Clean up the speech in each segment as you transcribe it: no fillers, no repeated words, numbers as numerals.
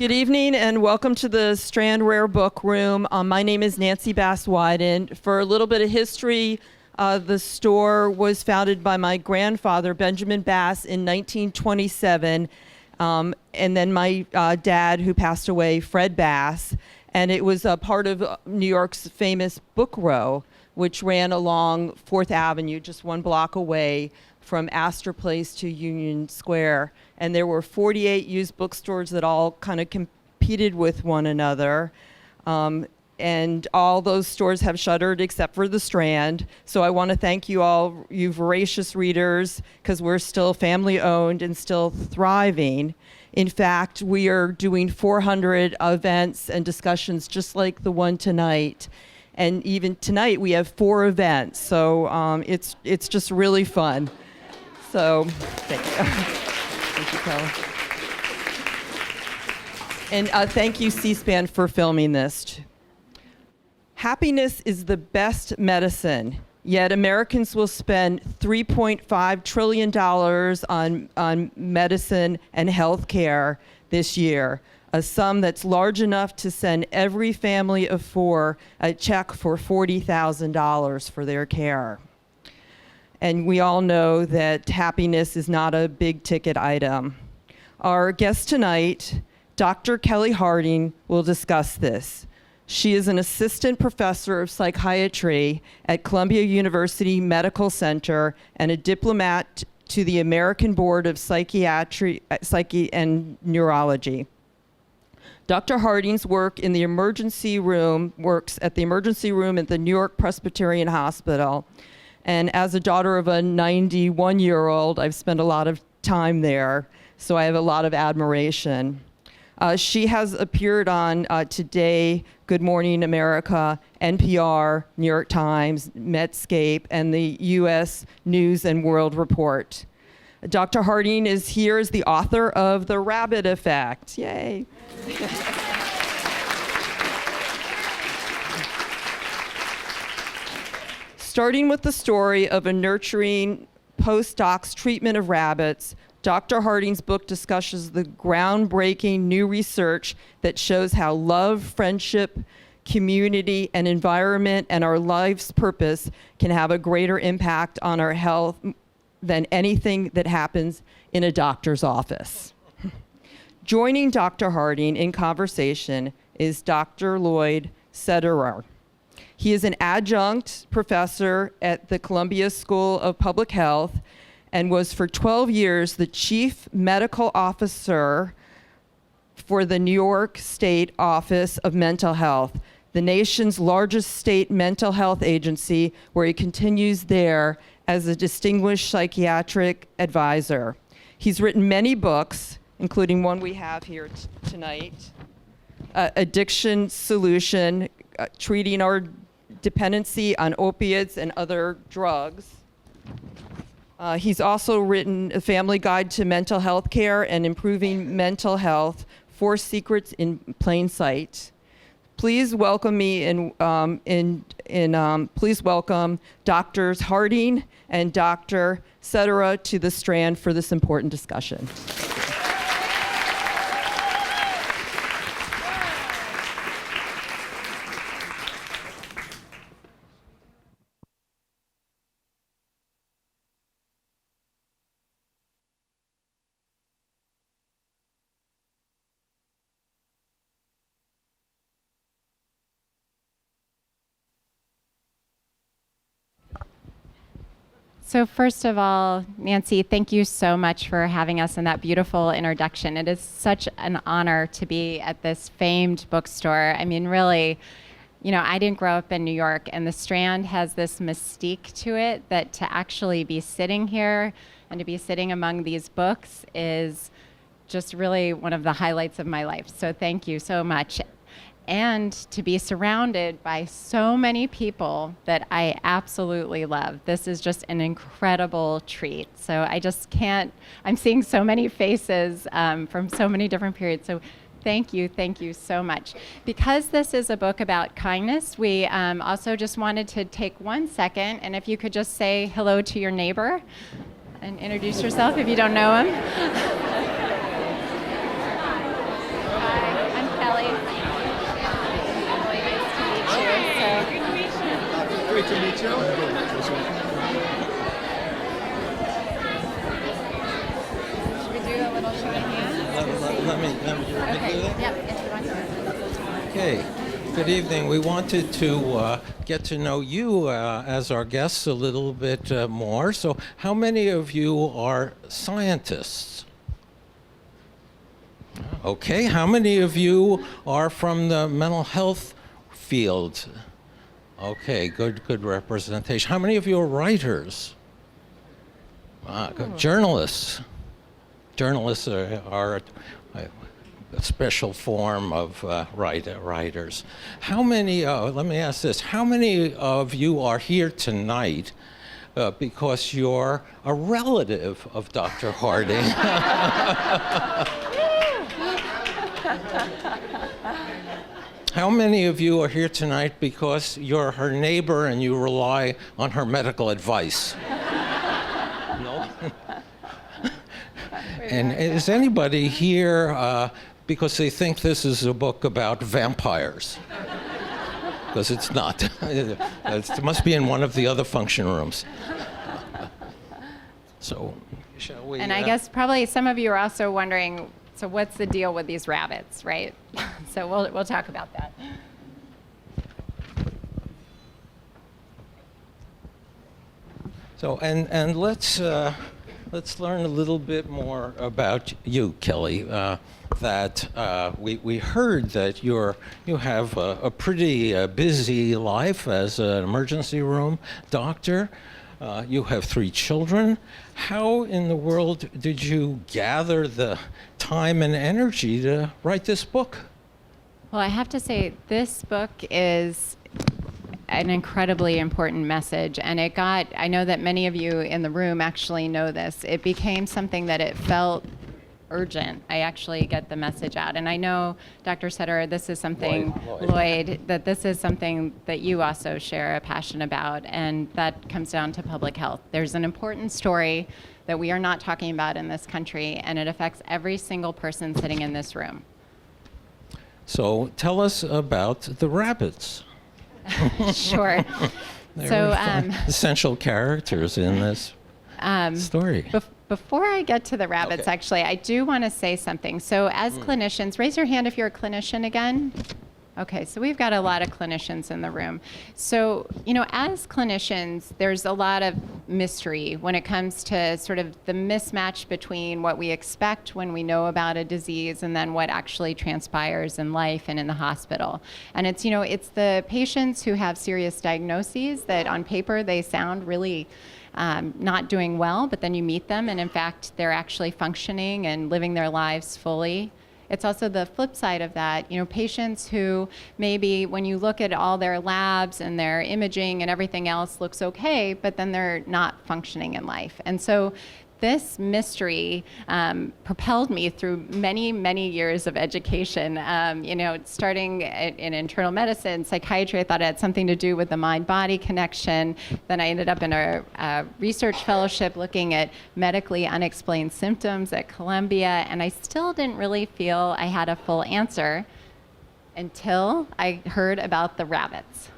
Good evening and welcome to the Strand Rare Book Room. My name is Nancy Bass-Wyden. For a little bit of history, the store was founded by my grandfather, Benjamin Bass, in 1927, and then my dad, who passed away, Fred Bass, and it was a part of New York's famous Book Row, which ran along 4th Avenue, just one block away from Astor Place to Union Square. And there were 48 used bookstores that all kind of competed with one another. And all those stores have shuttered except for the Strand. So I want to thank you all, you voracious readers, because we're still family owned and still thriving. In fact, we are doing 400 events and discussions just like the one tonight. And even tonight we have 4 events. So it's just really fun. So thank you. Thank you, Kelli. And thank you, C-SPAN, for filming this. Happiness is the best medicine, yet Americans will spend $3.5 trillion on medicine and health care this year, a sum that's large enough to send every family of 4 a check for $40,000 for their care. And we all know that happiness is not a big ticket item. Our guest tonight, Dr. Kelli Harding, will discuss this. She is an assistant professor of psychiatry at Columbia University Medical Center and a diplomat to the American Board of Psychiatry and Neurology. Dr. Harding's works at the emergency room at the New York Presbyterian Hospital. And as a daughter of a 91-year-old, I've spent a lot of time there, so I have a lot of admiration. She has appeared on Today, Good Morning America, NPR, New York Times, Medscape, and the U.S. News and World Report. Dr. Harding is here as the author of The Rabbit Effect. Yay. Starting with the story of a nurturing postdoc's treatment of rabbits, Dr. Harding's book discusses the groundbreaking new research that shows how love, friendship, community, and environment and our life's purpose can have a greater impact on our health than anything that happens in a doctor's office. Joining Dr. Harding in conversation is Dr. Lloyd Sederer. He is an adjunct professor at the Columbia School of Public Health and was for 12 years the chief medical officer for the New York State Office of Mental Health, the nation's largest state mental health agency, where he continues there as a distinguished psychiatric advisor. He's written many books, including one we have here tonight, Addiction Solution, Treating Our Dependency on Opiates and Other Drugs. He's also written A Family Guide to Mental Health Care and Improving Mental Health, 4 Secrets in Plain Sight. Please welcome please welcome Drs. Harding and Dr. Sederer to the Strand for this important discussion. So first of all, Nancy, thank you so much for having us in that beautiful introduction. It is such an honor to be at this famed bookstore. I mean, really, I didn't grow up in New York, and the Strand has this mystique to it that to actually be sitting here and to be sitting among these books is just really one of the highlights of my life. So thank you so much. And to be surrounded by so many people that I absolutely love. This is just an incredible treat. So I just can't, I'm seeing so many faces from so many different periods. So thank you so much. Because this is a book about kindness, we also just wanted to take 1 second, and if you could just say hello to your neighbor and introduce yourself if you don't know him. Hi. Great to meet you. Should we do a little show of hands? Let me do that. Yep, if you want to. Okay. Good evening. We wanted to get to know you as our guests a little bit more. So how many of you are scientists? Okay. How many of you are from the mental health field? Okay, good representation. How many of you are writers? Good. Journalists. Journalists are a special form of writers. How many, let me ask this, how many of you are here tonight because you're a relative of Dr. Harding? How many of you are here tonight because you're her neighbor and you rely on her medical advice? No? And is anybody here because they think this is a book about vampires? Because it's not. It must be in one of the other function rooms. So, shall we? And I guess probably some of you are also wondering, so what's the deal with these rabbits, right? So we'll talk about that. So, and let's learn a little bit more about you, Kelli. We heard that you have a pretty busy life as an emergency room doctor. You have 3 children. How in the world did you gather the time and energy to write this book? Well, I have to say, this book is an incredibly important message, and I know that many of you in the room actually know this. It became something that it felt urgent. I actually get the message out. And I know, Dr. Sutter, this is something, Lloyd, that this is something that you also share a passion about, and that comes down to public health. There's an important story that we are not talking about in this country, and it affects every single person sitting in this room. So tell us about the rabbits. Sure. They're essential characters in this story. Before I get to the rabbits, actually, I do want to say something. So as clinicians, raise your hand if you're a clinician again. Okay, so we've got a lot of clinicians in the room. So, as clinicians, there's a lot of mystery when it comes to sort of the mismatch between what we expect when we know about a disease and then what actually transpires in life and in the hospital. And it's the patients who have serious diagnoses that on paper they sound really not doing well, but then you meet them and in fact they're actually functioning and living their lives fully. It's also the flip side of that, patients who maybe when you look at all their labs and their imaging and everything else looks okay, but then they're not functioning in life. And so this mystery propelled me through many, many years of education. Starting in internal medicine, psychiatry, I thought it had something to do with the mind-body connection. Then I ended up in a research fellowship looking at medically unexplained symptoms at Columbia, and I still didn't really feel I had a full until I heard about the rabbits.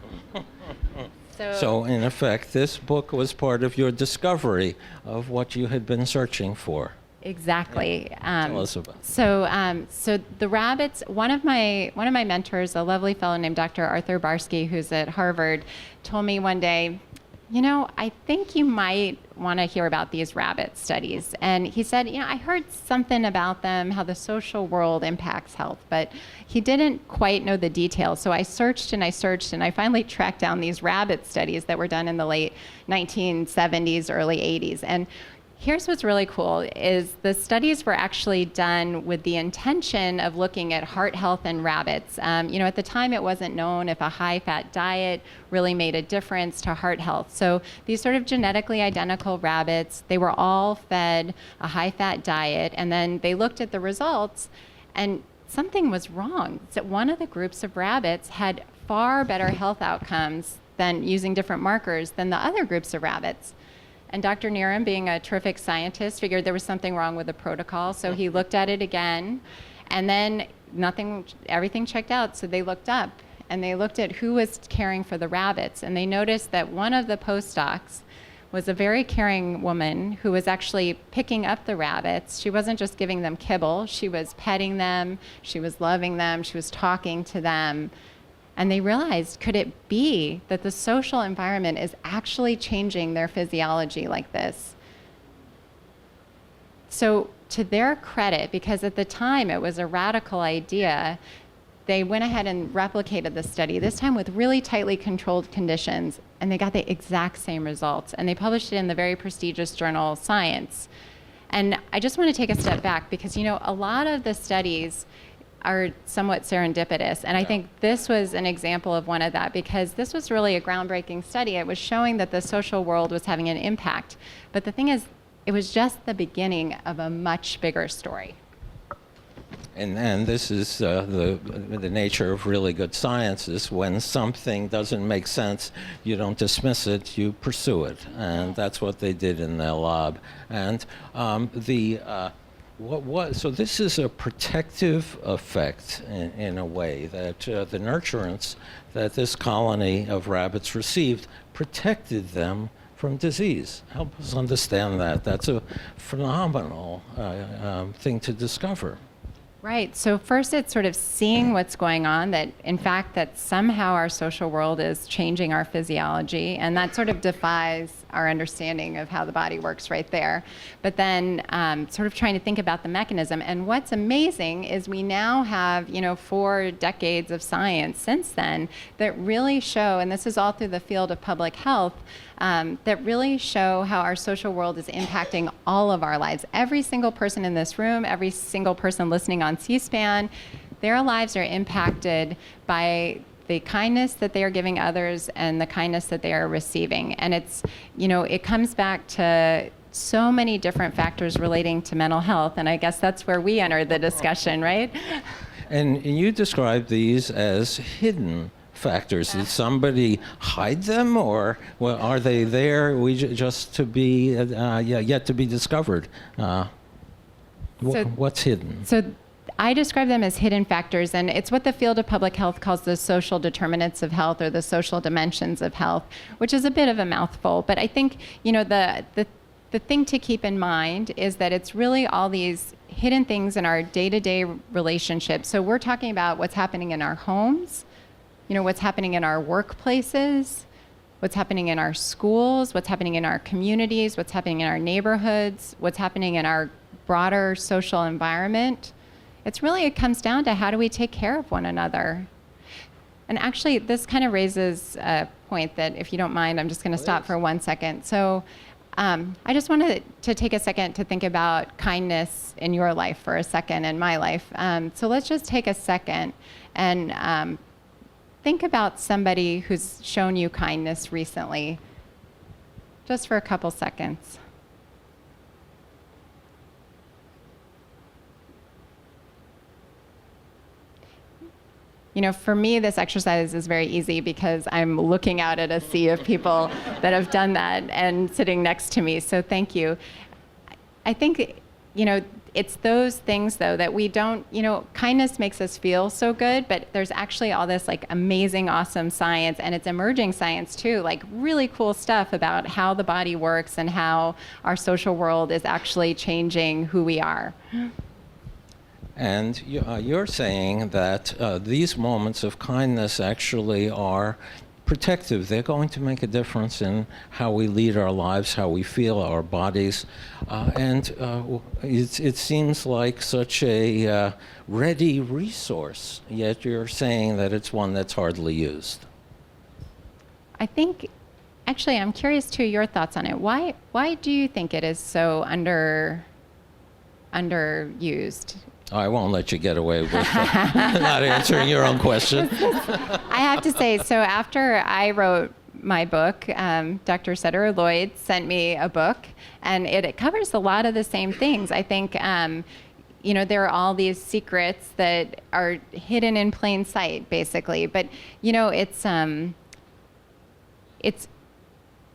So in effect, this book was part of your discovery of what you had been searching for. Exactly. Tell us about it. So the rabbits. One of my mentors, a lovely fellow named Dr. Arthur Barsky, who's at Harvard, told me one day, I think you might want to hear about these rabbit studies. And he said, I heard something about them, how the social world impacts health, but he didn't quite know the details. So I searched and I finally tracked down these rabbit studies that were done in the late 1970s, early 80s. And here's what's really cool is the studies were actually done with the intention of looking at heart health in rabbits. At the time it wasn't known if a high-fat diet really made a difference to heart health. So these sort of genetically identical rabbits, they were all fed a high-fat diet, and then they looked at the results, and something was wrong. So one of the groups of rabbits had far better health outcomes than using different markers than the other groups of rabbits. And Dr. Niram, being a terrific scientist, figured there was something wrong with the protocol, so he looked at it again, and then everything checked out, so they looked up. and they looked at who was caring for the rabbits, and they noticed that one of the postdocs was a very caring woman who was actually picking up the rabbits. She wasn't just giving them kibble, she was petting them, she was loving them, she was talking to them. And they realized, could it be that the social environment is actually changing their physiology like this? So to their credit, because at the time it was a radical idea, they went ahead and replicated the study, this time with really tightly controlled conditions, and they got the exact same results. And they published it in the very prestigious journal Science. And I just want to take a step back because, a lot of the studies are somewhat serendipitous. And I think this was an example of one of that, because this was really a groundbreaking study. It was showing that the social world was having an impact. But the thing is, it was just the beginning of a much bigger story. And this is the nature of really good science, is when something doesn't make sense, you don't dismiss it, you pursue it. And that's what they did in their lab. And so this is a protective effect in a way, that the nurturants that this colony of rabbits received protected them from disease. Help us understand that. That's a phenomenal thing to discover. Right. So first it's sort of seeing what's going on, that in fact that somehow our social world is changing our physiology, and that sort of defies our understanding of how the body works right there. But then sort of trying to think about the mechanism. And what's amazing is we now have, 4 decades of science since then that really show, and this is all through the field of public health, that really show how our social world is impacting all of our lives. Every single person in this room, every single person listening on C-SPAN, their lives are impacted by the kindness that they are giving others and the kindness that they are receiving. And it's, it comes back to so many different factors relating to mental health, and I guess that's where we enter the discussion, right? And you describe these as hidden factors. Did somebody hide them, or are they there just to be yet to be discovered? What's hidden? So I describe them as hidden factors, and it's what the field of public health calls the social determinants of health, or the social dimensions of health, which is a bit of a mouthful. But I think the thing to keep in mind is that it's really all these hidden things in our day-to-day relationships. So we're talking about what's happening in our homes, what's happening in our workplaces, what's happening in our schools, what's happening in our communities, what's happening in our neighborhoods, what's happening in our broader social environment. It comes down to how do we take care of one another. And actually, this kind of raises a point that, if you don't mind, I'm just going to stop for 1 second. So I just wanted to take a second to think about kindness in your life for a second, in my life. So let's just take a second and think about somebody who's shown you kindness recently, just for a couple seconds. For me, this exercise is very easy because I'm looking out at a sea of people that have done that and sitting next to me. So thank you. I think, it's those things, though, that we don't, kindness makes us feel so good, but there's actually all this amazing, awesome science, and it's emerging science too, really cool stuff about how the body works and how our social world is actually changing who we are. And you're saying that these moments of kindness actually are protective. They're going to make a difference in how we lead our lives, how we feel our bodies. It seems like such a ready resource, yet you're saying that it's one that's hardly used. I think, actually, I'm curious to your thoughts on it. Why do you think it is so underused? I won't let you get away with not answering your own question. I have to say, so after I wrote my book, Dr. Sutter Lloyd sent me a book, and it covers a lot of the same things. I think, there are all these secrets that are hidden in plain sight, basically. But,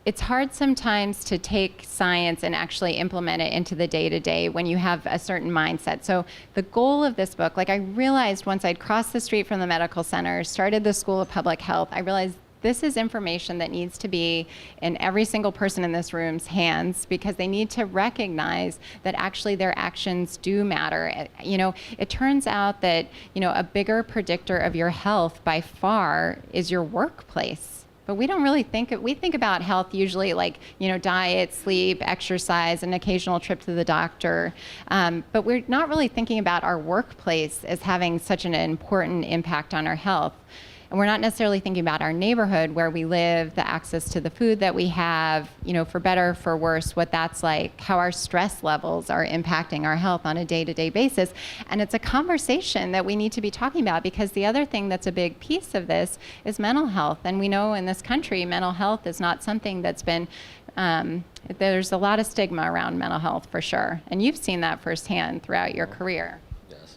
it's hard sometimes to take science and actually implement it into the day-to-day when you have a certain mindset. So the goal of this book, like I realized once I'd crossed the street from the medical center, started the School of Public Health, I realized this is information that needs to be in every single person in this room's hands, because they need to recognize that actually their actions do matter. You know, it turns out that, you know, a bigger predictor of your health by far is your workplace. But we don't really we think about health usually like, you know, diet, sleep, exercise, an occasional trip to the doctor. But we're not really thinking about our workplace as having such an important impact on our health. And we're not necessarily thinking about our neighborhood, where we live, the access to the food that we have, you know, for better, for worse, what that's like, how our stress levels are impacting our health on a day-to-day basis. And it's a conversation that we need to be talking about, because the other thing that's a big piece of this is mental health. And we know in this country, mental health is not something that's been, there's a lot of stigma around mental health for sure. And you've seen that firsthand throughout your career. Yes.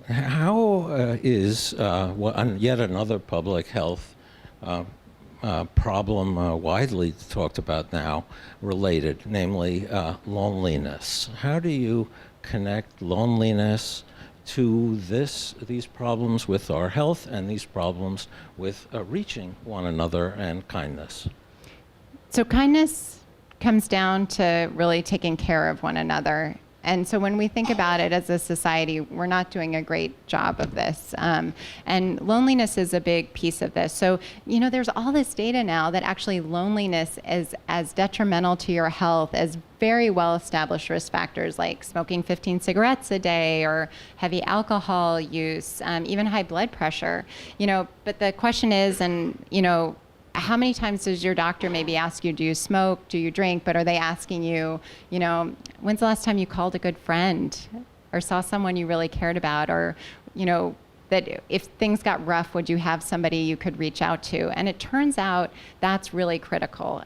How is yet another public health problem widely talked about now related, namely loneliness? How do you connect loneliness to these problems with our health and these problems with reaching one another and kindness? So kindness comes down to really taking care of one another. And so when we think about it as a society, we're not doing a great job of this. And loneliness is a big piece of this. So, you know, there's all this data now that actually loneliness is as detrimental to your health as very well-established risk factors like smoking 15 cigarettes a day or heavy alcohol use, even high blood pressure. You know, but the question is, and, you know, how many times does your doctor maybe ask you, do you smoke, do you drink? But are they asking you, you know, when's the last time you called a good friend or saw someone you really cared about? Or, you know, that if things got rough, would you have somebody you could reach out to? And it turns out that's really critical.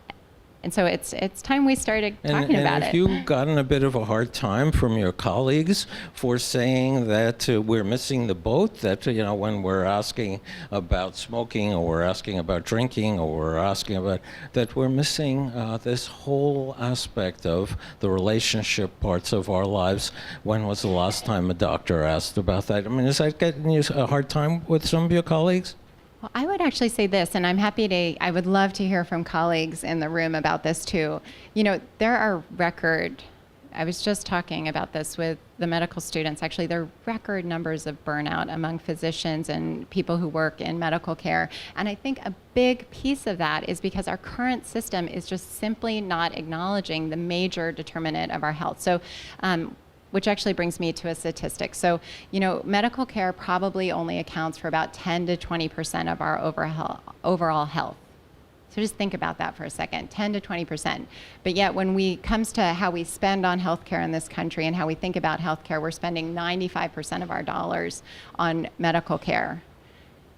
And so it's time we started talking about it. And have you gotten a bit of a hard time from your colleagues for saying that we're missing the boat, that, you know, when we're asking about smoking or we're asking about drinking or we're asking about, that we're missing this whole aspect of the relationship parts of our lives? When was the last time a doctor asked about that? I mean, is that getting you a hard time with some of your colleagues? Well, I would actually say this, and I would love to hear from colleagues in the room about this too. You know, there are I was just talking about this with the medical students, actually, there are record numbers of burnout among physicians and people who work in medical care. And I think a big piece of that is because our current system is just simply not acknowledging the major determinant of our health. So, which actually brings me to a statistic. So, you know, medical care probably only accounts for about 10 to 20% of our overall health. So just think about that for a second, 10 to 20%. But yet when we comes to how we spend on healthcare in this country and how we think about healthcare, we're spending 95% of our dollars on medical care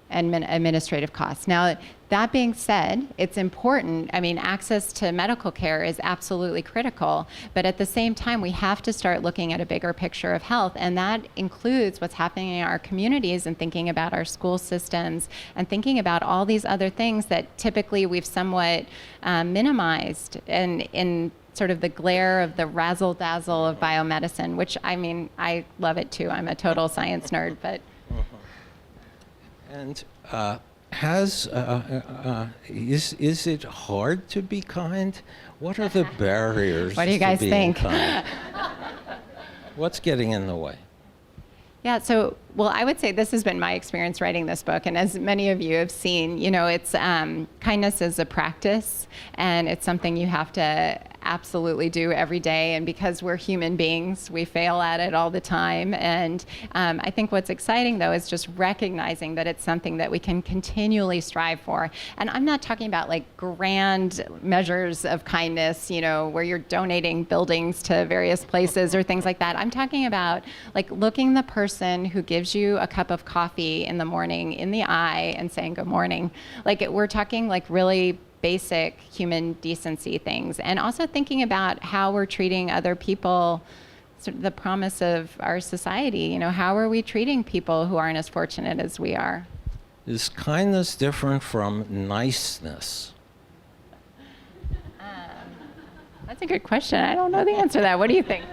and administrative costs. Now, that being said, it's important. I mean, access to medical care is absolutely critical, but at the same time, we have to start looking at a bigger picture of health, and that includes what's happening in our communities and thinking about our school systems and thinking about all these other things that typically we've somewhat minimized in sort of the glare of the razzle-dazzle of biomedicine, which, I mean, I love it too. I'm a total science nerd, but... And is it hard to be kind? What are the barriers? What do you guys to think? Kind? What's getting in the way? Yeah, so, well, I would say this has been my experience writing this book, and as many of you have seen, you know, it's kindness is a practice, and it's something you have to absolutely do every day, and because we're human beings, we fail at it all the time, and I think what's exciting, though, is just recognizing that it's something that we can continually strive for. And I'm not talking about, like, grand measures of kindness, you know, where you're donating buildings to various places or things like that. I'm talking about, like, looking the person who gives you a cup of coffee in the morning in the eye and saying good morning. Like, we're talking, like, really basic human decency things, and also thinking about how we're treating other people, sort of the promise of our society. You know, how are we treating people who aren't as fortunate as we are? Is kindness different from niceness? That's a good question. I don't know the answer to that. What do you think?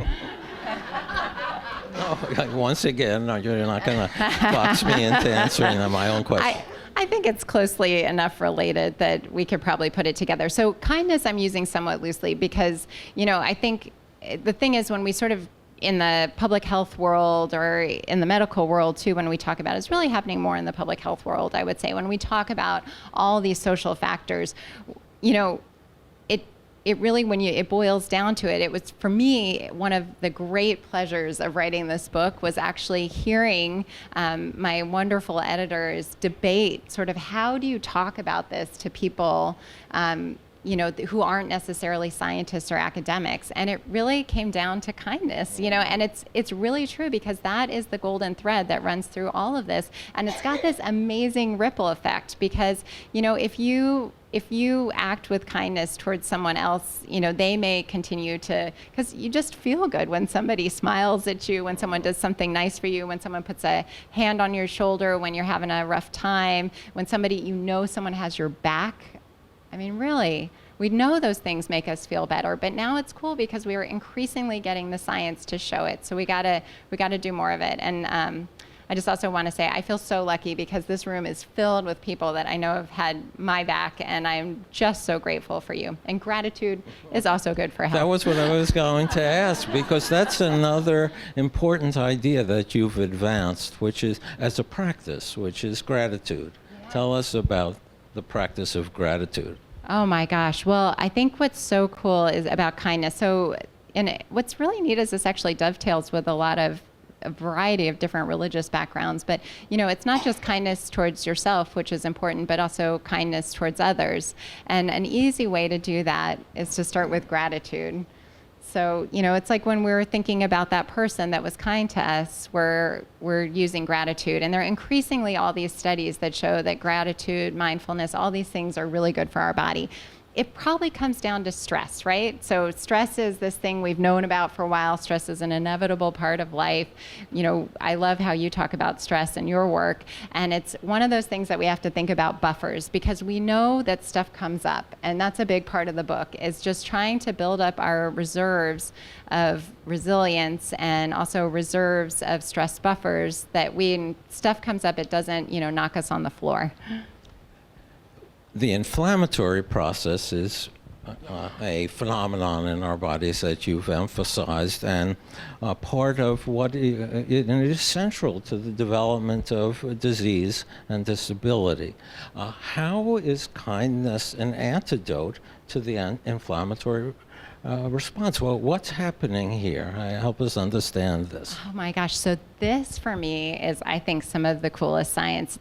Oh, once again, no, you're not going to box me into answering my own question. I think it's closely enough related that we could probably put it together. So kindness I'm using somewhat loosely because, I think the thing is when we sort of in the public health world or in the medical world too, when we talk about it's really happening more in the public health world, I would say, when we talk about all these social factors, it really, when it boils down to it, it was, for me, one of the great pleasures of writing this book was actually hearing my wonderful editors debate sort of how do you talk about this to people who aren't necessarily scientists or academics. And it really came down to kindness, and it's really true because that is the golden thread that runs through all of this. And it's got this amazing ripple effect because, if you act with kindness towards someone else, they may continue to, because you just feel good when somebody smiles at you, when someone does something nice for you, when someone puts a hand on your shoulder, when you're having a rough time, when someone has your back. I mean, really, we know those things make us feel better, but now it's cool because we are increasingly getting the science to show it. So we gotta do more of it. And I just also want to say I feel so lucky because this room is filled with people that I know have had my back, and I'm just so grateful for you. And gratitude is also good for health. That was what I was going to ask, because that's another important idea that you've advanced, which is as a practice, which is gratitude. Yeah. Tell us about the practice of gratitude. Oh my gosh. Well, I think what's so cool is about kindness. And what's really neat is this actually dovetails with a variety of different religious backgrounds. But, it's not just kindness towards yourself, which is important, but also kindness towards others. And an easy way to do that is to start with gratitude. So, it's like when we're thinking about that person that was kind to us, we're using gratitude. And there are increasingly all these studies that show that gratitude, mindfulness, all these things are really good for our body. It probably comes down to stress, right? So stress is this thing we've known about for a while. Stress is an inevitable part of life. I love how you talk about stress in your work. And it's one of those things that we have to think about buffers, because we know that stuff comes up. And that's a big part of the book, is just trying to build up our reserves of resilience and also reserves of stress buffers that when stuff comes up, it doesn't, knock us on the floor. The inflammatory process is a phenomenon in our bodies that you've emphasized, and part of what it is central to the development of disease and disability. How is kindness an antidote to the inflammatory response? Well, what's happening here? Help us understand this. Oh my gosh. So this, for me, is, I think, some of the coolest science.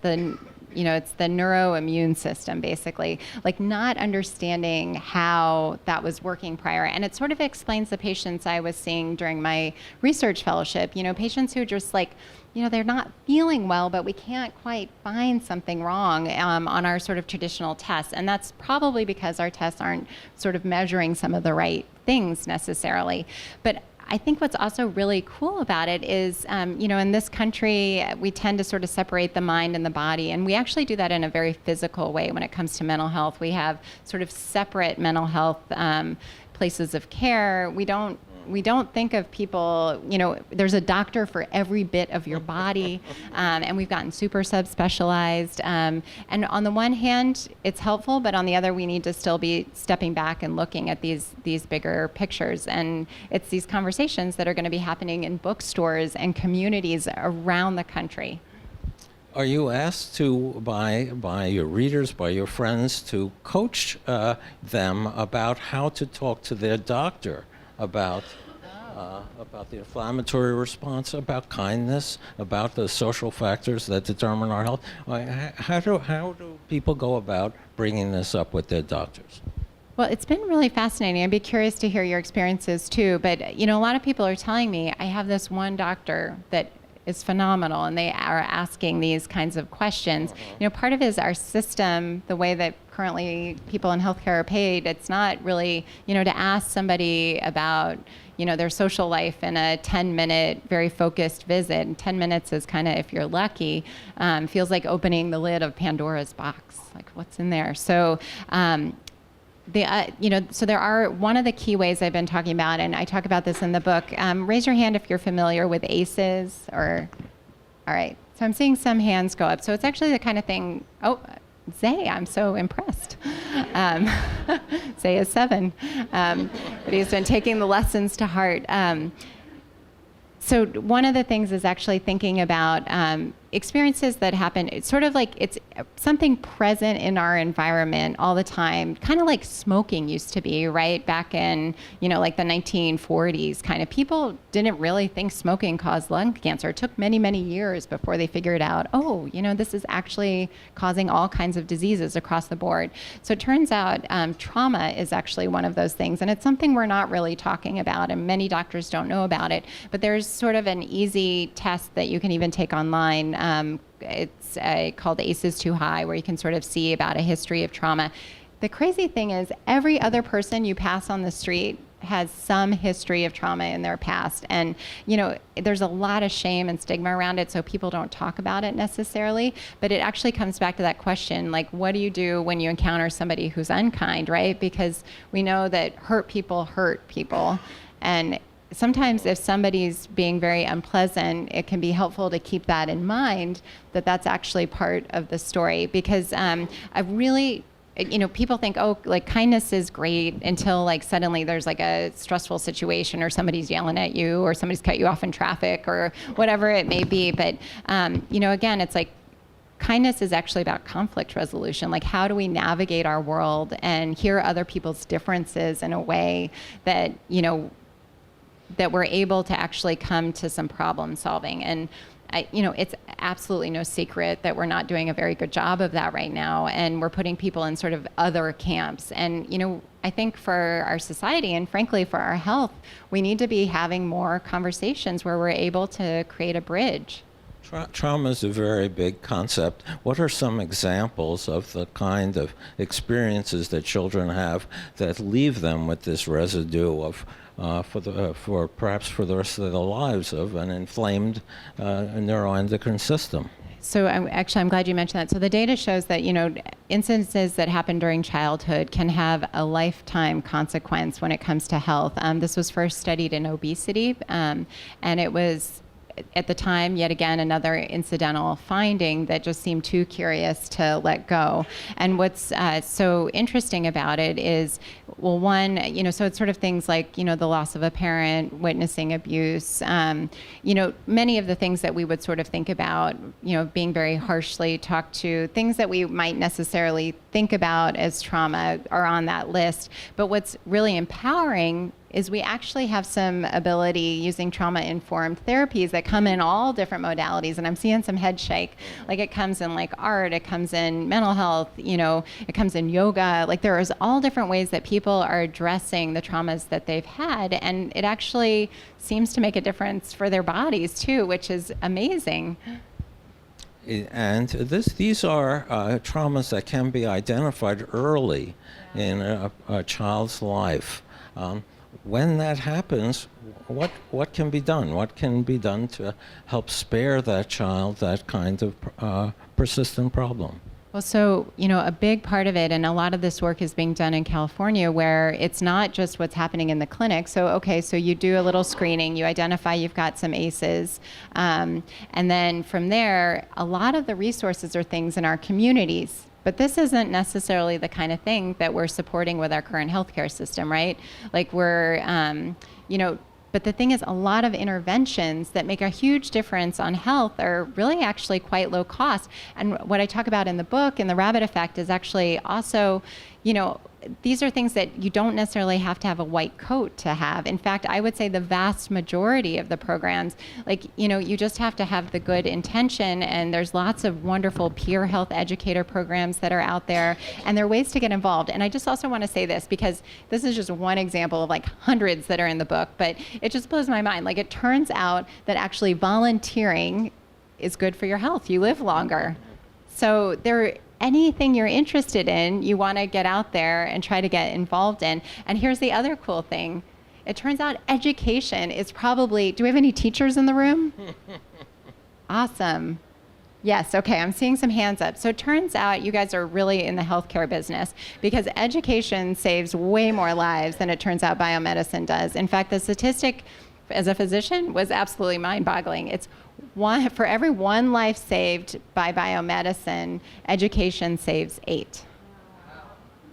It's the neuroimmune system, basically, like not understanding how that was working prior. And it sort of explains the patients I was seeing during my research fellowship, patients who are just like, they're not feeling well, but we can't quite find something wrong on our sort of traditional tests. And that's probably because our tests aren't sort of measuring some of the right things necessarily. But I think what's also really cool about it is, in this country, we tend to sort of separate the mind and the body. And we actually do that in a very physical way when it comes to mental health. We have sort of separate mental health places of care. We don't think of people, there's a doctor for every bit of your body, and we've gotten super subspecialized. And on the one hand, it's helpful, but on the other, we need to still be stepping back and looking at these bigger pictures. And it's these conversations that are going to be happening in bookstores and communities around the country. Are you asked to, by your readers, by your friends, to coach them about how to talk to their doctor about the inflammatory response, about kindness, about the social factors that determine our health? How do people go about bringing this up with their doctors? Well, it's been really fascinating. I'd be curious to hear your experiences too. But, a lot of people are telling me, I have this one doctor that is phenomenal, and they are asking these kinds of questions. You know, part of it is our system, the way that currently people in healthcare are paid. It's not really, you know, to ask somebody about, you know, their social life in a 10-minute, very focused visit. And 10 minutes is kind of, if you're lucky, feels like opening the lid of Pandora's box. Like, what's in there? So, you know, so there are, one of the key ways I've been talking about, and I talk about this in the book. Raise your hand if you're familiar with ACEs, or, all right. So I'm seeing some hands go up. So it's actually the kind of thing, oh, Zay, I'm so impressed. Zay is 7, but he's been taking the lessons to heart. So one of the things is actually thinking about experiences that happen. It's sort of like it's something present in our environment all the time, kind of like smoking used to be, right? Back in, you know, like the 1940s, kind of people didn't really think smoking caused lung cancer. It took many, many years before they figured out, oh, you know, this is actually causing all kinds of diseases across the board. So it turns out trauma is actually one of those things, and it's something we're not really talking about, and many doctors don't know about it. But there's sort of an easy test that you can even take online. It's called ACEs Too High, where you can sort of see about a history of trauma. The crazy thing is every other person you pass on the street has some history of trauma in their past. And, you know, there's a lot of shame and stigma around it, so people don't talk about it necessarily. But it actually comes back to that question, like, what do you do when you encounter somebody who's unkind, right? Because we know that hurt people. And sometimes if somebody's being very unpleasant, it can be helpful to keep that in mind, that that's actually part of the story. Because I really, you know, people think, oh, like kindness is great until like suddenly there's like a stressful situation, or somebody's yelling at you, or somebody's cut you off in traffic, or whatever it may be. But, you know, again, it's like, kindness is actually about conflict resolution. Like, how do we navigate our world and hear other people's differences in a way that, you know, that we're able to actually come to some problem solving. And you know, it's absolutely no secret that we're not doing a very good job of that right now, and we're putting people in sort of other camps. And you know, I think for our society, and frankly for our health, we need to be having more conversations where we're able to create a bridge. Trauma is a very big concept. What are some examples of the kind of experiences that children have that leave them with this residue of for perhaps for the rest of their lives of an inflamed neuroendocrine system? So I'm glad you mentioned that. So the data shows that, you know, instances that happen during childhood can have a lifetime consequence when it comes to health. This was first studied in obesity, and it was, at the time, yet again, another incidental finding that just seemed too curious to let go. And what's so interesting about it is, well, one, you know, so it's sort of things like, you know, the loss of a parent, witnessing abuse, you know, many of the things that we would sort of think about, you know, being very harshly talked to, things that we might necessarily think about as trauma are on that list. But what's really empowering is we actually have some ability using trauma-informed therapies that come in all different modalities. And I'm seeing some head shake. Like, it comes in like art, it comes in mental health, you know, it comes in yoga. Like, there is all different ways that people are addressing the traumas that they've had. And it actually seems to make a difference for their bodies too, which is amazing. And these are traumas that can be identified early in a child's life. When that happens, what can be done? What can be done to help spare that child that kind of persistent problem? Well, so, you know, a big part of it, and a lot of this work is being done in California, where it's not just what's happening in the clinic. So, okay, so you do a little screening, you identify you've got some ACEs, and then from there, a lot of the resources are things in our communities. But this isn't necessarily the kind of thing that we're supporting with our current healthcare system, right? Like, we're, you know, but the thing is, a lot of interventions that make a huge difference on health are really actually quite low cost. And what I talk about in the book, in The Rabbit Effect, is actually also, you know, these are things that you don't necessarily have to have a white coat to have. In fact, I would say the vast majority of the programs, like, you just have to have the good intention, and there's lots of wonderful peer health educator programs that are out there, and there are ways to get involved. And I just also want to say this, because this is just one example of like hundreds that are in the book, but it just blows my mind. Like, it turns out that actually volunteering is good for your health. You live longer. So anything you're interested in, you want to get out there and try to get involved in. And here's the other cool thing. It turns out education is probably, do we have any teachers in the room? Awesome. Yes, okay, I'm seeing some hands up. So it turns out you guys are really in the healthcare business, because education saves way more lives than it turns out biomedicine does. In fact, the statistic as a physician was absolutely mind-boggling. It's for every one life saved by biomedicine, education saves 8.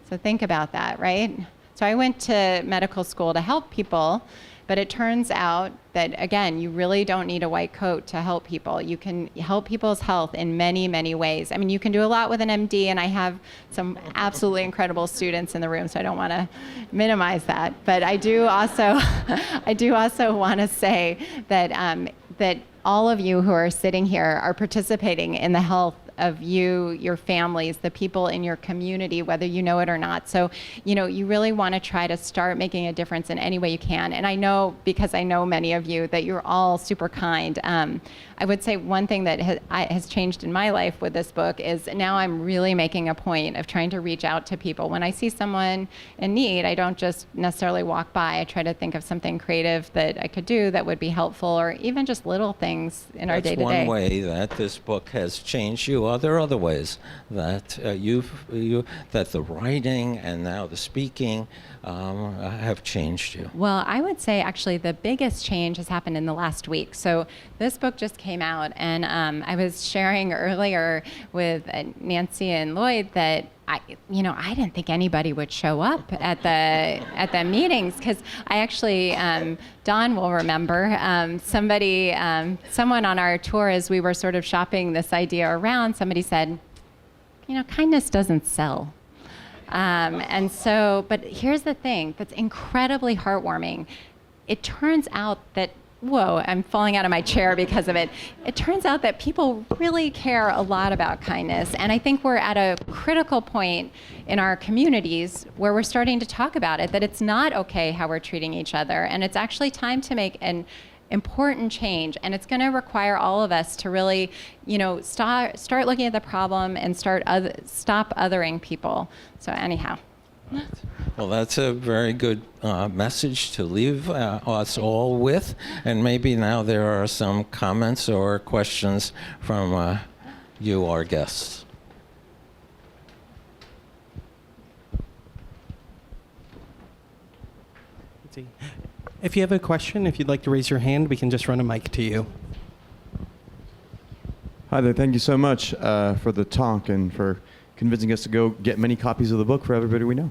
So think about that, right? So I went to medical school to help people, but it turns out that, again, you really don't need a white coat to help people. You can help people's health in many, many ways. I mean, you can do a lot with an MD, and I have some absolutely incredible students in the room, so I don't want to minimize that. But I do also want to say that that all of you who are sitting here are participating in the health of you, your families, the people in your community, whether you know it or not. So, you really want to try to start making a difference in any way you can. And I know, because I know many of you, that you're all super kind. I would say one thing that has changed in my life with this book is now I'm really making a point of trying to reach out to people. When I see someone in need, I don't just necessarily walk by. I try to think of something creative that I could do that would be helpful, or even just little things in our day-to-day. That's one way that this book has changed you. Are there other ways that that the writing and now the speaking have changed you? Well, I would say actually the biggest change has happened in the last week. So this book just came out, and I was sharing earlier with Nancy and Lloyd that I didn't think anybody would show up at the meetings, because I actually, Don will remember, someone on our tour, as we were sort of shopping this idea around, somebody said, kindness doesn't sell. But here's the thing that's incredibly heartwarming. It turns out that, whoa, I'm falling out of my chair because of it. It turns out that people really care a lot about kindness. And I think we're at a critical point in our communities where we're starting to talk about it, that it's not okay how we're treating each other. And it's actually time to make an important change. And it's going to require all of us to really, start looking at the problem and stop othering people. So anyhow. Well, that's a very good message to leave us all with. And maybe now there are some comments or questions from you, our guests. Let's see. If you have a question, if you'd like to raise your hand, we can just run a mic to you. Hi there. Thank you so much for the talk and for convincing us to go get many copies of the book for everybody we know.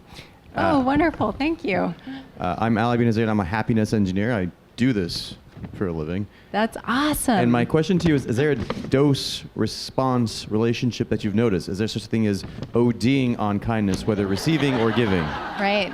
Oh, wonderful. Thank you. I'm Ali Benazir, and I'm a happiness engineer. I do this for a living. That's awesome. And my question to you is there a dose-response relationship that you've noticed? Is there such a thing as ODing on kindness, whether receiving or giving? Right.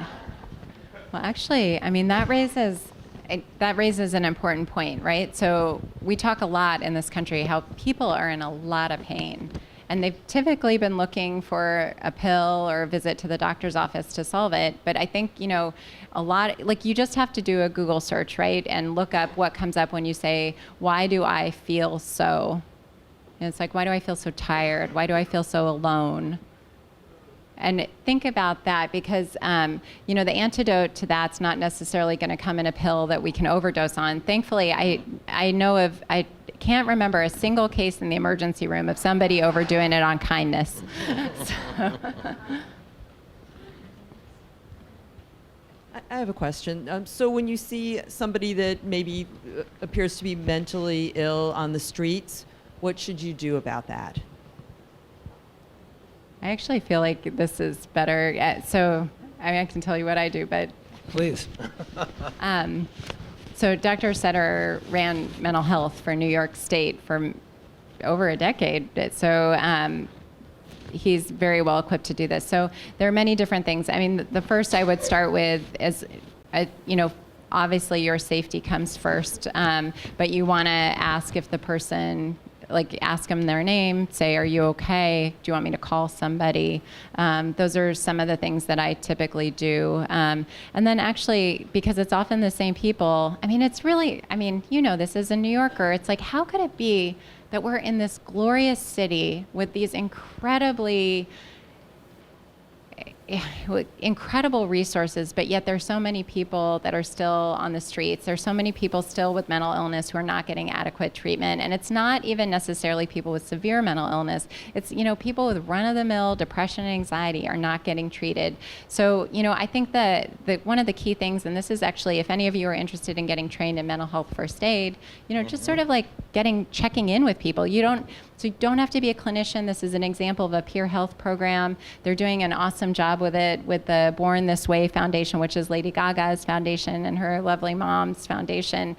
Well, actually, I mean, that raises an important point, right? So we talk a lot in this country how people are in a lot of pain. And they've typically been looking for a pill or a visit to the doctor's office to solve it. But I think, a lot, like you just have to do a Google search, right? And look up what comes up when you say, why do I feel so? And it's like, why do I feel so tired? Why do I feel so alone? And think about that, because, the antidote to that's not necessarily going to come in a pill that we can overdose on. Thankfully, I can't remember a single case in the emergency room of somebody overdoing it on kindness. I have a question. So when you see somebody that maybe appears to be mentally ill on the streets, what should you do about that? I actually feel like this is better. So I can tell you what I do, but Please. So Dr. Sutter ran mental health for New York State for over a decade. So he's very well equipped to do this. So there are many different things. I mean, the first I would start with is, obviously your safety comes first, but you want to ask if the person, like ask them their name, say, are you okay? Do you want me to call somebody? Those are some of the things that I typically do. And then actually, because it's often the same people, I mean, it's really, this as a New Yorker, it's like, how could it be that we're in this glorious city with these incredible resources, but yet there's so many people that are still on the streets. There's so many people still with mental illness who are not getting adequate treatment. And it's not even necessarily people with severe mental illness. It's, people with run-of-the-mill depression and anxiety are not getting treated. So, I think that one of the key things, and this is actually, if any of you are interested in getting trained in mental health first aid, just sort of like checking in with people. So you don't have to be a clinician. This is an example of a peer health program. They're doing an awesome job with it with the Born This Way Foundation, which is Lady Gaga's foundation and her lovely mom's foundation,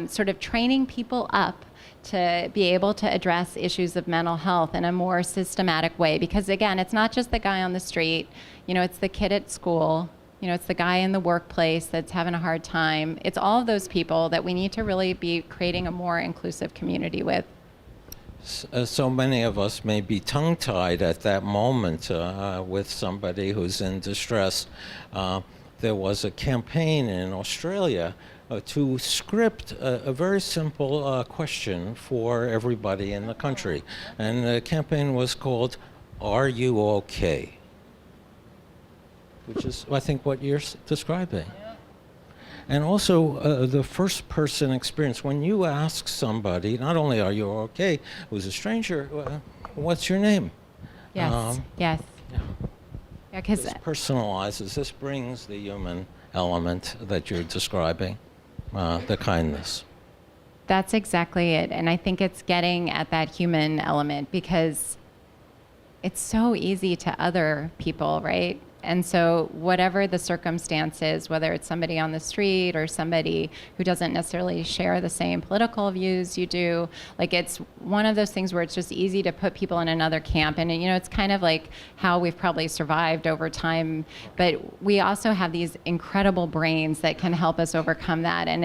sort of training people up to be able to address issues of mental health in a more systematic way. Because again, it's not just the guy on the street, it's the kid at school, it's the guy in the workplace that's having a hard time. It's all of those people that we need to really be creating a more inclusive community with. So many of us may be tongue-tied at that moment with somebody who's in distress. There was a campaign in Australia to script a very simple question for everybody in the country. And the campaign was called, "Are You Okay?" Which is, I think, what you're describing. And also the first person experience. When you ask somebody, not only are you okay, who's a stranger, what's your name? Yes, yes. Yeah, this personalizes, this brings the human element that you're describing, the kindness. That's exactly it. And I think it's getting at that human element because it's so easy to other people, right? And so whatever the circumstances, whether it's somebody on the street or somebody who doesn't necessarily share the same political views you do, like it's one of those things where it's just easy to put people in another camp. And it's kind of like how we've probably survived over time. But we also have these incredible brains that can help us overcome that. And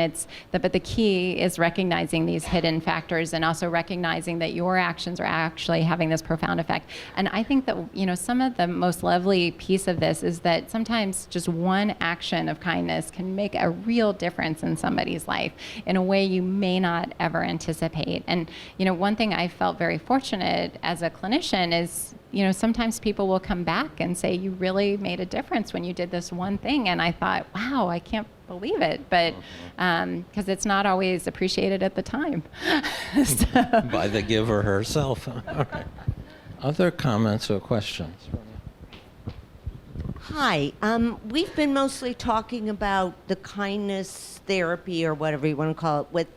but the key is recognizing these hidden factors and also recognizing that your actions are actually having this profound effect. And I think that, some of the most lovely piece of this is that sometimes just one action of kindness can make a real difference in somebody's life in a way you may not ever anticipate. And, one thing I felt very fortunate as a clinician is, sometimes people will come back and say, you really made a difference when you did this one thing. And I thought, wow, I can't believe it. But because it's not always appreciated at the time. By the giver herself. All right. Other comments or questions? Hi. We've been mostly talking about the kindness therapy or whatever you want to call it with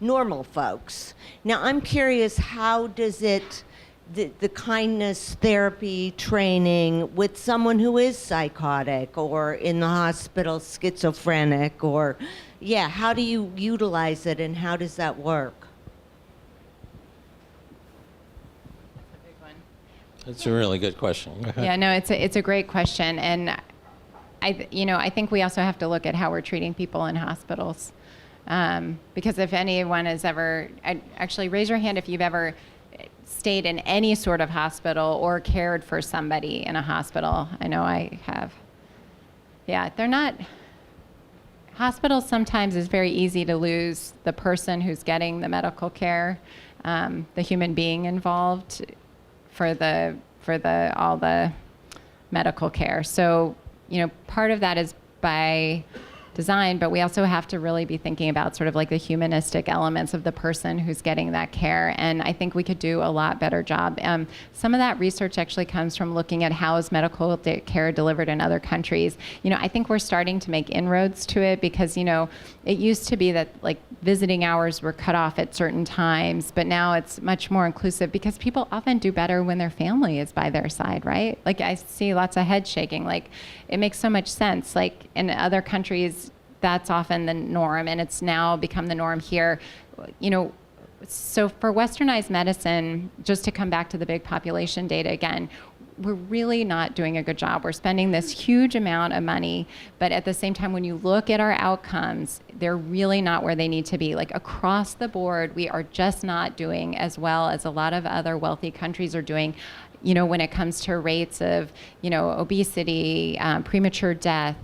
normal folks. Now, I'm curious, how does the kindness therapy training with someone who is psychotic or in the hospital schizophrenic or, how do you utilize it and how does that work? It's a really good question. Yeah, no, it's a great question, and I think we also have to look at how we're treating people in hospitals, because if anyone has ever, actually raise your hand if you've ever stayed in any sort of hospital or cared for somebody in a hospital. I know I have. Yeah, they're not. Hospitals sometimes is very easy to lose the person who's getting the medical care, the human being involved for all the medical care. So, part of that is by design, but we also have to really be thinking about sort of like the humanistic elements of the person who's getting that care. And I think we could do a lot better job. Some of that research actually comes from looking at how is medical care delivered in other countries. I think we're starting to make inroads to it because, it used to be that like visiting hours were cut off at certain times, but now it's much more inclusive because people often do better when their family is by their side, right? Like I see lots of head shaking. Like it makes so much sense. Like in other countries, that's often the norm, and it's now become the norm here. So for westernized medicine, just to come back to the big population data again, we're really not doing a good job. We're spending this huge amount of money, but at the same time, when you look at our outcomes, they're really not where they need to be. Like across the board, we are just not doing as well as a lot of other wealthy countries are doing, when it comes to rates of, obesity, premature death,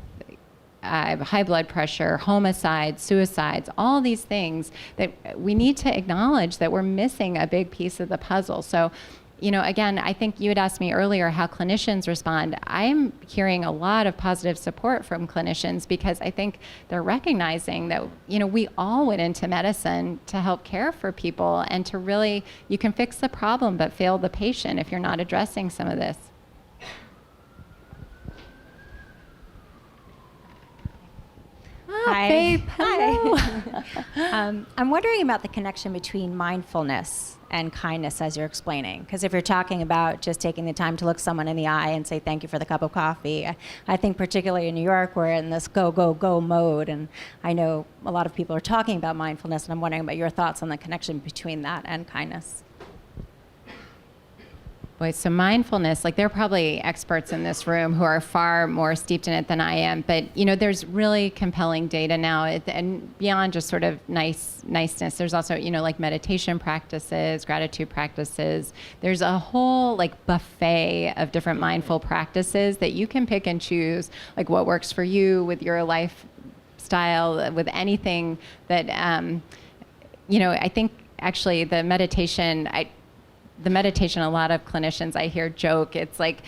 high blood pressure, homicides, suicides, all these things that we need to acknowledge that we're missing a big piece of the puzzle. So, again, I think you had asked me earlier how clinicians respond. I'm hearing a lot of positive support from clinicians because I think they're recognizing that, we all went into medicine to help care for people and to really, you can fix the problem but fail the patient if you're not addressing some of this. Hi. Faith, hello. Hi. I'm wondering about the connection between mindfulness and kindness as you're explaining. Because if you're talking about just taking the time to look someone in the eye and say thank you for the cup of coffee, I think particularly in New York, we're in this go, go, go mode. And I know a lot of people are talking about mindfulness, and I'm wondering about your thoughts on the connection between that and kindness. Boy, so mindfulness, there are probably experts in this room who are far more steeped in it than I am, but there's really compelling data now, and beyond just sort of niceness, there's also, meditation practices, gratitude practices. There's a whole buffet of different mindful practices that you can pick and choose, what works for you with your lifestyle, with anything that, I think actually the meditation, a lot of clinicians I hear joke, it's like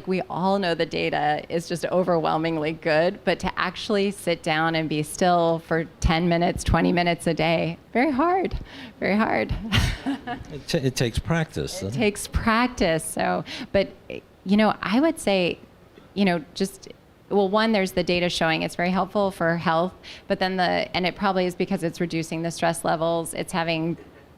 we all know the data is just overwhelmingly good, but to actually sit down and be still for 10 minutes, 20 minutes a day, very hard. It takes practice. It takes practice. So, but, I would say, one, there's the data showing it's very helpful for health, but then and it probably is because it's reducing the stress levels.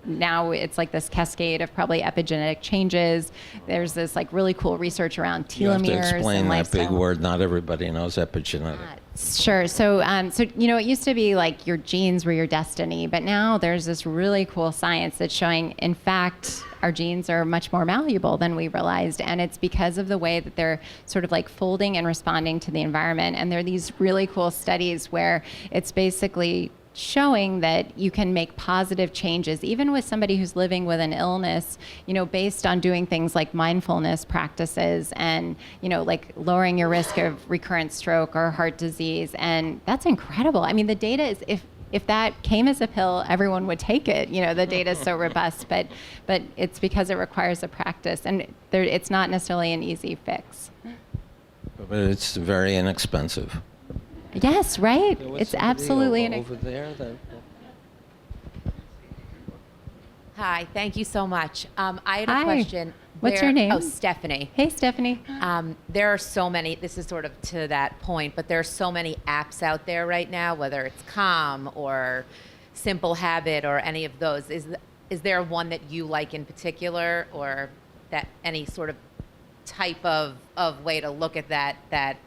Now it's this cascade of probably epigenetic changes. There's this really cool research around telomeres. You have to explain and that lifestyle. big word. Not everybody knows epigenetic. Sure. So, it used to be your genes were your destiny, but now there's this really cool science that's showing, in fact, our genes are much more malleable than we realized, and it's because of the way that they're sort of folding and responding to the environment. And there are these really cool studies where it's basically showing that you can make positive changes, even with somebody who's living with an illness, based on doing things like mindfulness practices and, lowering your risk of recurrent stroke or heart disease. And that's incredible. I mean, the data is, if that came as a pill, everyone would take it. The data is so robust, but it's because it requires a practice, and it's not necessarily an easy fix. But it's very inexpensive. Yes, right. There was It's somebody absolutely over there. Hi, thank you so much. I had a Hi. question. What's your name? Oh, Stephanie. Hey, Stephanie. There are so many, this is sort of to that point, but there are so many apps out there right now, whether it's Calm or Simple Habit or any of those. Is there one that you like in particular, or that any sort of type of way to look at that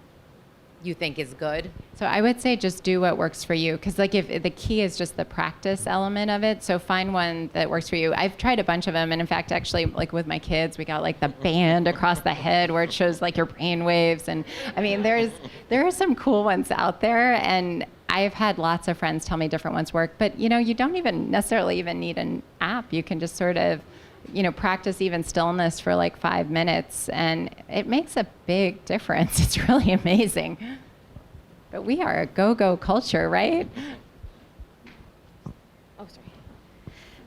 you think is good? So I would say just do what works for you, because if the key is just the practice element of it. So find one that works for you. I've tried a bunch of them, and in fact, actually, with my kids, we got the band across the head where it shows your brain waves, and I mean, there are some cool ones out there, and I've had lots of friends tell me different ones work. But you don't even necessarily need an app. You can just sort of practice even stillness for 5 minutes, and it makes a big difference. It's really amazing. But we are a go-go culture, right? Oh, sorry.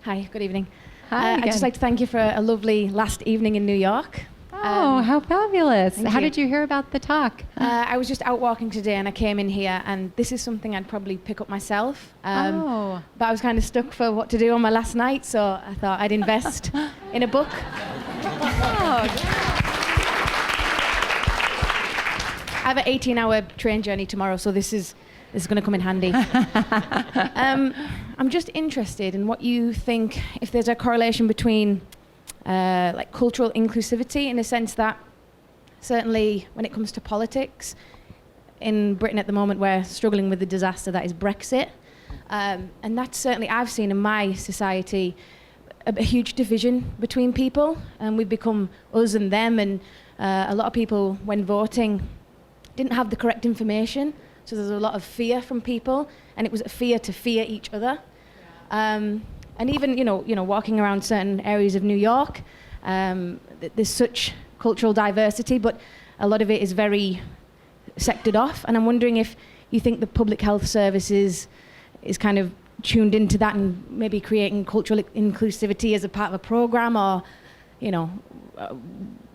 Hi, good evening. Hi I'd again. just like to thank you for a lovely last evening in New York. Oh, how fabulous. thank How you. did you hear about the talk? I was just out walking today and I came in here, and this is something I'd probably pick up myself. But I was kind of stuck for what to do on my last night, so I thought I'd invest in a book. I have an 18-hour train journey tomorrow, so this is going to come in handy. I'm just interested in what you think, if there's a correlation between cultural inclusivity, in the sense that certainly when it comes to politics, in Britain at the moment we're struggling with the disaster that is Brexit. And that's certainly, I've seen in my society, a huge division between people, and we've become us and them, and a lot of people, when voting, didn't have the correct information. So there's a lot of fear from people, and it was a fear to fear each other. And even, walking around certain areas of New York, there's such cultural diversity, but a lot of it is very sectored off. And I'm wondering if you think the public health services is kind of tuned into that and maybe creating cultural inclusivity as a part of a program, or,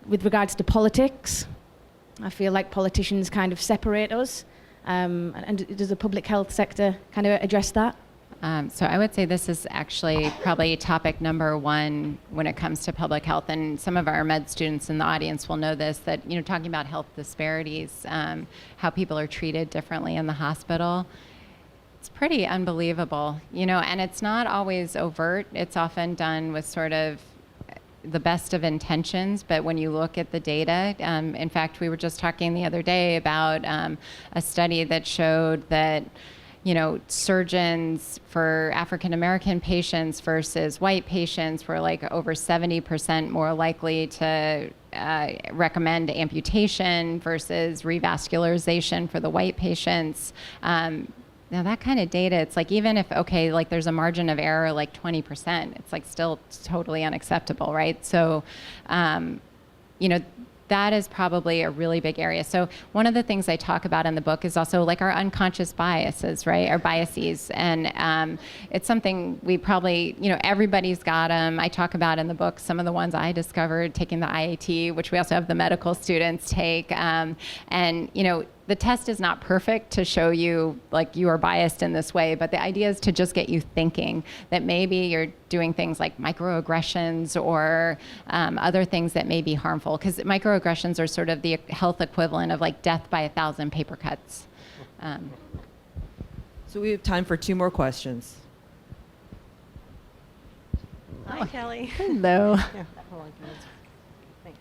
with regards to politics. I feel like politicians kind of separate us. And does the public health sector kind of address that? So I would say this is actually probably topic number one when it comes to public health, and some of our med students in the audience will know this, that, talking about health disparities, how people are treated differently in the hospital, it's pretty unbelievable, and it's not always overt. It's often done with sort of the best of intentions, but when you look at the data, in fact, we were just talking the other day about a study that showed that surgeons for African American patients versus white patients were like over 70% more likely to recommend amputation versus revascularization for the white patients. Now that kind of data, it's like, even if, there's a margin of error, like 20%, it's like still totally unacceptable, right? So, that is probably a really big area. So one of the things I talk about in the book is also like our unconscious biases, right? Our biases. And it's something we probably, everybody's got them. I talk about in the book some of the ones I discovered taking the IAT, which we also have the medical students take. The test is not perfect to show you like you are biased in this way, but the idea is to just get you thinking that maybe you're doing things like microaggressions or other things that may be harmful, because microaggressions are sort of the health equivalent of like death by 1,000 paper cuts. So we have time for 2 more questions. Hi, Kelly. Hello. Yeah, hold on. Thanks.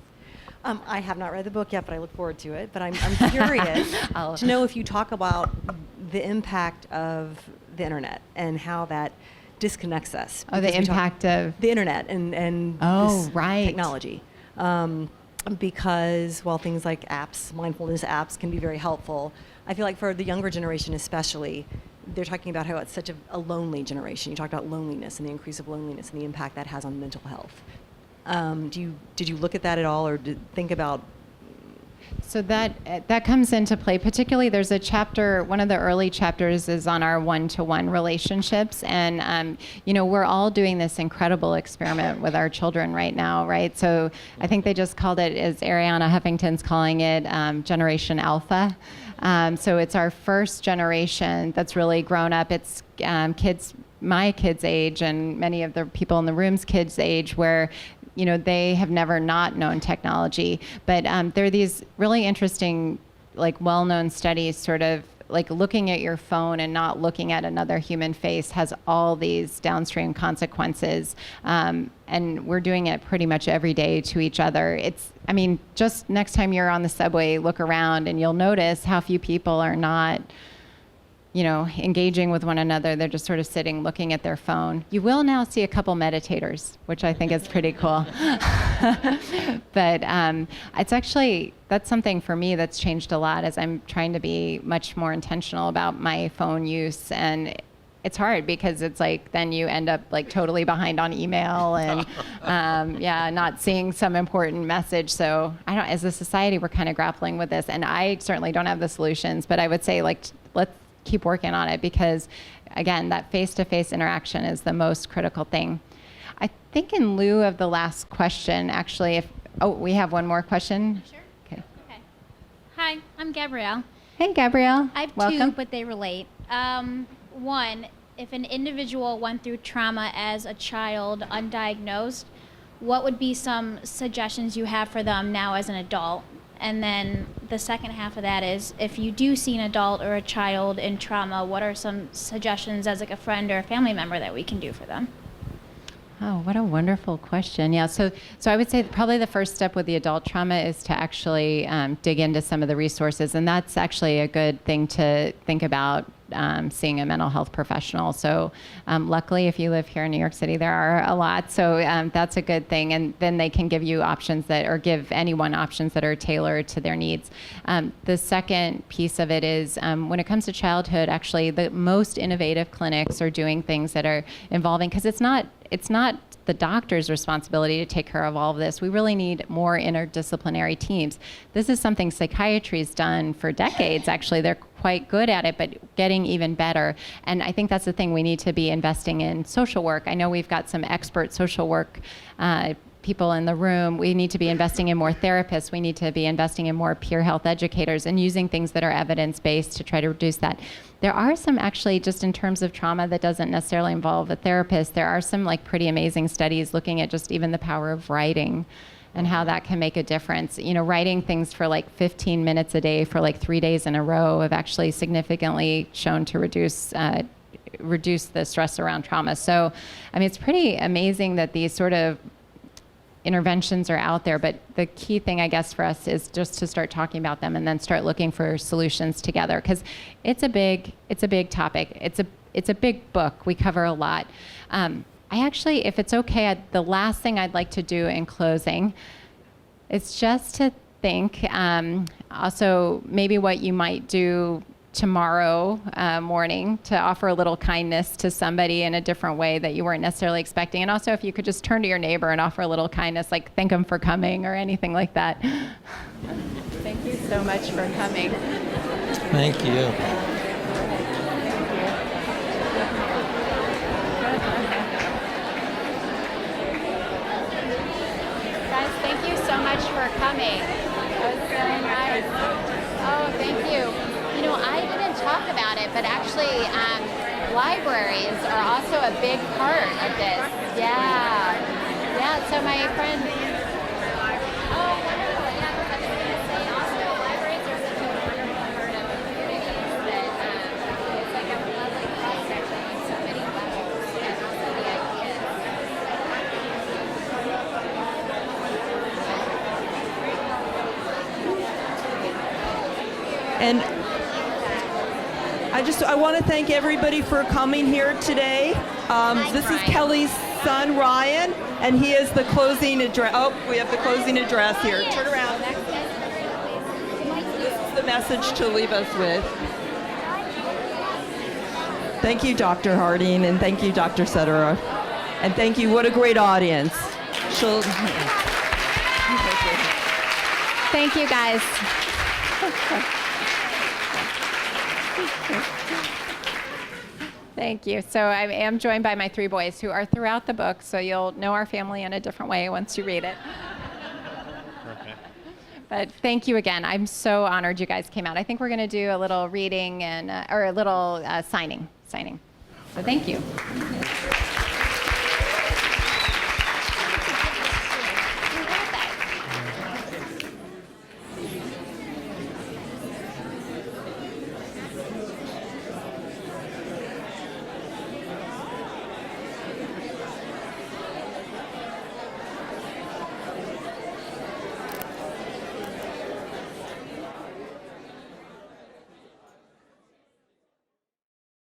I have not read the book yet, but I look forward to it. But I'm curious to know if you talk about the impact of the internet and how that disconnects us. Oh, the impact of the internet and this technology. Because while things like apps, mindfulness apps, can be very helpful, I feel like for the younger generation especially, they're talking about how it's such a lonely generation. You talked about loneliness and the increase of loneliness and the impact that has on mental health. Did you look at that at all, or think about? So that comes into play. Particularly, there's a chapter. One of the early chapters is on our one-to-one relationships, and we're all doing this incredible experiment with our children right now, right? So I think they just called it, as Ariana Huffington's calling it, Generation Alpha. So it's our first generation that's really grown up. It's kids, my kids' age, and many of the people in the room's kids' age, where they have never not known technology. But there are these really interesting, like well-known studies, sort of like looking at your phone and not looking at another human face has all these downstream consequences. And we're doing it pretty much every day to each other. Just next time you're on the subway, look around and you'll notice how few people are not engaging with one another. They're just sort of sitting, looking at their phone. You will now see a couple meditators, which I think is pretty cool. But it's actually, that's something for me that's changed a lot as I'm trying to be much more intentional about my phone use. And it's hard because it's like, then you end up like totally behind on email and not seeing some important message. So as a society, we're kind of grappling with this. And I certainly don't have the solutions, but I would say let's keep working on it, because again, that face-to-face interaction is the most critical thing. I think in lieu of the last question, actually, we have one more question. Sure. Okay. Hi, I'm Gabrielle. Hey, Gabrielle. I have Welcome. 2, but they relate. One, if an individual went through trauma as a child undiagnosed, what would be some suggestions you have for them now as an adult? And then the second half of that is, if you do see an adult or a child in trauma, what are some suggestions as like a friend or a family member that we can do for them? Oh, what a wonderful question. Yeah, so I would say probably the first step with the adult trauma is to actually dig into some of the resources, and that's actually a good thing to think about seeing a mental health professional. So luckily, if you live here in New York City, there are a lot, so that's a good thing, and then they can give you options that, or give anyone options that are tailored to their needs. The second piece of it is when it comes to childhood, actually the most innovative clinics are doing things that are involving, because it's not the doctor's responsibility to take care of all of this. We really need more interdisciplinary teams. This is something psychiatry's done for decades, actually. They're quite good at it, but getting even better. And I think that's the thing, we need to be investing in social work. I know we've got some expert social work people in the room. We need to be investing in more therapists. We need to be investing in more peer health educators and using things that are evidence-based to try to reduce that. There are some, actually, just in terms of trauma that doesn't necessarily involve a therapist, there are some like pretty amazing studies looking at just even the power of writing and how that can make a difference. You know, writing things for like 15 minutes a day for like 3 days in a row have actually significantly shown to reduce the stress around trauma. So, I mean, it's pretty amazing that these sort of interventions are out there, but the key thing, I guess, for us is just to start talking about them and then start looking for solutions together, because it's a big topic. It's a big book. We cover a lot. I actually, if it's okay, the last thing I'd like to do in closing is just to think also maybe what you might do tomorrow morning to offer a little kindness to somebody in a different way that you weren't necessarily expecting. And also if you could just turn to your neighbor and offer a little kindness, like thank them for coming or anything like that. Thank you so much for coming. Thank you. Guys, thank you so much for coming. That was very nice. Oh, thank you. You know, I didn't talk about it, but actually libraries are also a big part of this. Yeah. Yeah, so my friend... Oh, wonderful. Yeah, I was going to say also libraries are such a wonderful part of communities that it's like a lovely cross-section on so many levels, and also the ideas. And I want to thank everybody for coming here today. This is Kelly's son, Ryan, and he is the closing address. Oh, we have the closing address here. Turn around. This is the message to leave us with. Thank you, Dr. Harding, and thank you, Dr. Sederer. And thank you. What a great audience. Thank you, guys. Thank you. So I am joined by my 3 boys who are throughout the book, so you'll know our family in a different way once you read it. Okay. But thank you again. I'm so honored you guys came out. I think we're going to do a little reading and or a little signing. So thank you.